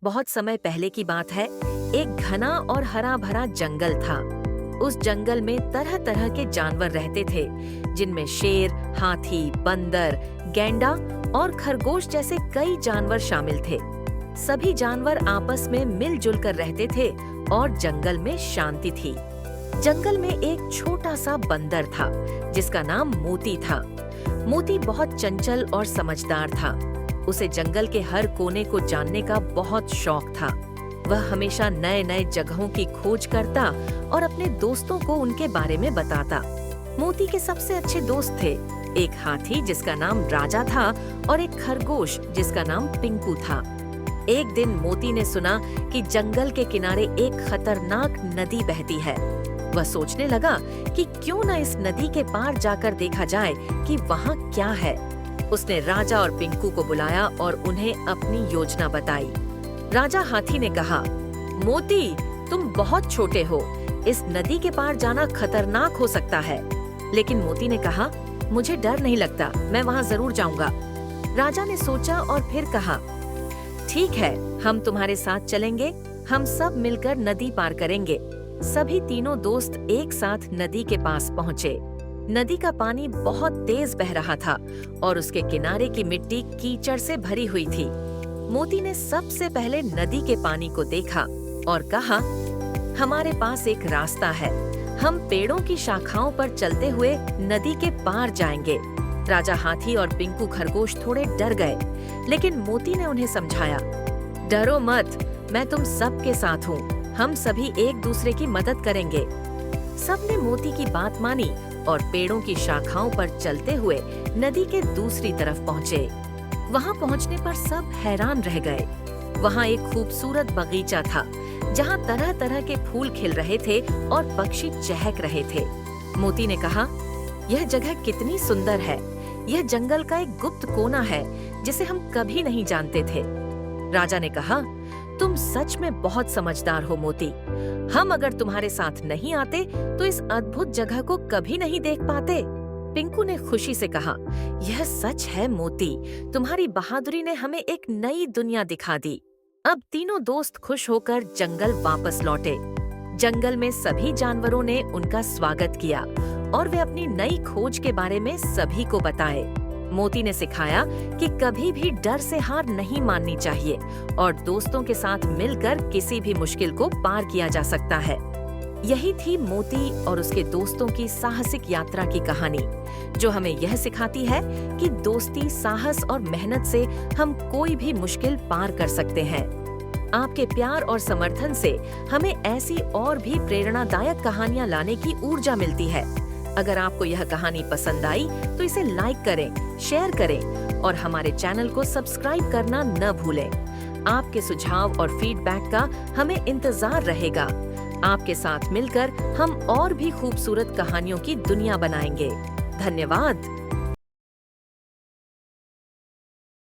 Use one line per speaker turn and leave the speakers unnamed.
बहुत समय पहले की बात है। एक घना और हरा भरा जंगल था। उस जंगल में तरह तरह के जानवर रहते थे, जिनमें शेर, हाथी, बंदर, गैंडा और खरगोश जैसे कई जानवर शामिल थे। सभी जानवर आपस में मिलजुल कर रहते थे और जंगल में शांति थी। जंगल में एक छोटा सा बंदर था, जिसका नाम मोती था। मोती बहुत चंचल और समझदार था। उसे जंगल के हर कोने को जानने का बहुत शौक था। वह हमेशा नए नए जगहों की खोज करता और अपने दोस्तों को उनके बारे में बताता। मोती के सबसे अच्छे दोस्त थे, एक हाथी जिसका नाम राजा था और एक खरगोश जिसका नाम पिंकू था। एक दिन मोती ने सुना कि जंगल के किनारे एक खतरनाक नदी बहती है। वह सोचने लगा कि क्यों न इस नदी के पार जाकर देखा जाए कि वहाँ क्या है। उसने राजा और पिंकू को बुलाया और उन्हें अपनी योजना बताई। राजा हाथी ने कहा, मोती, तुम बहुत छोटे हो, इस नदी के पार जाना खतरनाक हो सकता है। लेकिन मोती ने कहा, मुझे डर नहीं लगता, मैं वहाँ जरूर जाऊंगा। राजा ने सोचा और फिर कहा, ठीक है, हम तुम्हारे साथ चलेंगे, हम सब मिलकर नदी पार करेंगे। सभी तीनों दोस्त एक साथ नदी के पास पहुँचे। नदी का पानी बहुत तेज बह रहा था और उसके किनारे की मिट्टी कीचड़ से भरी हुई थी। मोती ने सबसे पहले नदी के पानी को देखा और कहा, हमारे पास एक रास्ता है, हम पेड़ों की शाखाओं पर चलते हुए नदी के पार जाएंगे। राजा हाथी और पिंकू खरगोश थोड़े डर गए, लेकिन मोती ने उन्हें समझाया, डरो मत, मैं तुम सबके साथ हूँ, हम सभी एक दूसरे की मदद करेंगे। सबने मोती की बात मानी और पेड़ों की शाखाओं पर चलते हुए नदी के दूसरी तरफ पहुँचे। वहाँ पहुँचने पर सब हैरान रह गए। वहाँ एक खूबसूरत बगीचा था, जहाँ तरह तरह के फूल खिल रहे थे और पक्षी चहक रहे थे। मोती ने कहा, यह जगह कितनी सुंदर है, यह जंगल का एक गुप्त कोना है जिसे हम कभी नहीं जानते थे। राजा ने कहा, तुम सच में बहुत समझदार हो मोती, हम अगर तुम्हारे साथ नहीं आते तो इस अद्भुत जगह को कभी नहीं देख पाते। पिंकू ने खुशी से कहा, यह सच है मोती, तुम्हारी बहादुरी ने हमें एक नई दुनिया दिखा दी। अब तीनों दोस्त खुश होकर जंगल वापस लौटे। जंगल में सभी जानवरों ने उनका स्वागत किया और वे अपनी नई खोज के बारे में सभी को बताए। मोती ने सिखाया कि कभी भी डर से हार नहीं माननी चाहिए और दोस्तों के साथ मिलकर किसी भी मुश्किल को पार किया जा सकता है। यही थी मोती और उसके दोस्तों की साहसिक यात्रा की कहानी, जो हमें यह सिखाती है कि दोस्ती, साहस और मेहनत से हम कोई भी मुश्किल पार कर सकते हैं। आपके प्यार और समर्थन से हमें ऐसी और भी प्रेरणादायक कहानियां लाने की ऊर्जा मिलती है। अगर आपको यह कहानी पसंद आई तो इसे लाइक करें, शेयर करें और हमारे चैनल को सब्सक्राइब करना न भूलें। आपके सुझाव और फीडबैक का हमें इंतजार रहेगा। आपके साथ मिलकर हम और भी खूबसूरत कहानियों की दुनिया बनाएंगे। धन्यवाद।